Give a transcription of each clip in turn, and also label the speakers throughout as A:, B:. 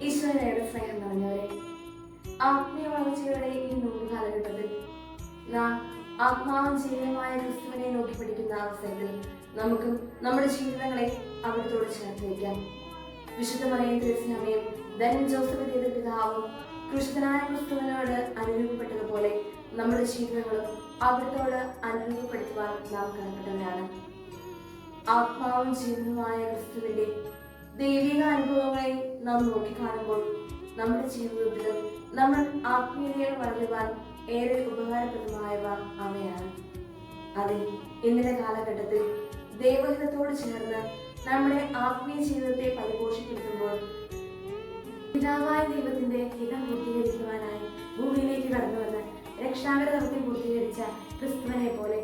A: ഈശ്വരയുടെ സ്നേഹം നിറഞ്ഞവരെ, ആത്മീയ വളർച്ചയുടെ ഈ നൂറ് കാലഘട്ടത്തിൽ നാം ആത്മാവും ജീവനുമായ ക്രിസ്തുവിനെ നോക്കി പഠിക്കുന്ന അവസരത്തിൽ നമുക്കും നമ്മുടെ ജീവിതങ്ങളെ അവിടത്തോട് ചേർത്ത് വയ്ക്കാം. വിശുദ്ധ മറിയം ത്രേസ്യാമയും ധന്യ ജോസഫ് പിതാവും ക്രിസ്തുനായ ക്രിസ്തുവിനോട് അനുരൂപപ്പെട്ടതുപോലെ നമ്മുടെ ജീവിതങ്ങളും അവിടത്തോട് അനുരൂപപ്പെടുത്തുവാൻ നാം കടപ്പെട്ടവരാണ്. ആത്മാവും ജീവനുമായ ക്രിസ്തുവിന്റെ ദൈവിക അനുഭവങ്ങളെ നാം നോക്കിക്കാണുമ്പോൾ നമ്മുടെ ജീവിതത്തിലും നമ്മൾ ആത്മീയതയിൽ വളരുവാൻ ഏറെ ഉപകാരപ്രദമായവ അവയാണ്. അതെ, ഇന്നത്തെ കാലഘട്ടത്തിൽ ദൈവഹിതത്തോട് ചേർന്ന് നമ്മുടെ ആത്മീയ ജീവിതത്തെ പരിപോഷിപ്പെടുത്തുമ്പോൾ പിതാവായ ദൈവത്തിന്റെ ഹിതം പൂർത്തീകരിക്കുവാനായി ഭൂമിയിലേക്ക് കടന്നു വന്ന് രക്ഷാകര ദൗത്യം പൂർത്തീകരിച്ച ക്രിസ്തുവിനെ പോലെ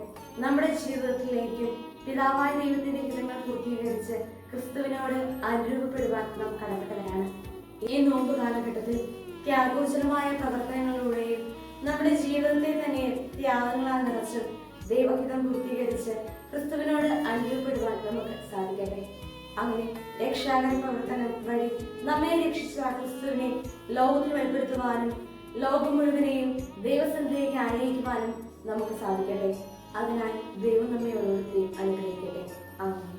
A: നമ്മുടെ ജീവിതത്തിലേക്കും പിതാവായ ദൈവത്തിന്റെ ഹിതങ്ങൾ പൂർത്തീകരിച്ച് ക്രിസ്തുവിനോട് അനുരൂപപ്പെടുവാൻ നാം കടപ്പെട്ടവരാണ്. ഈ നോമ്പ് കാലഘട്ടത്തിൽ ത്യാഗോചരമായ പ്രവർത്തനങ്ങളിലൂടെയും നമ്മുടെ ജീവിതത്തെ തന്നെ ത്യാഗങ്ങളാൽ നിറച്ചും ദൈവഹിതം പൂർത്തീകരിച്ച് ക്രിസ്തുവിനോട് അനുരൂപപ്പെടുവാൻ നമുക്ക് സാധിക്കട്ടെ. അങ്ങനെ രക്ഷാകര പ്രവർത്തനം വഴി നമ്മെ രക്ഷിച്ച ക്രിസ്തുവിനെ ലോകത്തിൽ വെളിപ്പെടുത്തുവാനും ലോകം മുഴുവനെയും ദൈവസന്നിധിയിലേക്ക് ആനയിക്കുവാനും നമുക്ക് സാധിക്കട്ടെ. അതിനായി ദൈവം നമ്മെ ഓരോരുത്തരെയും അനുഗ്രഹിക്കട്ടെ. ആമേൻ.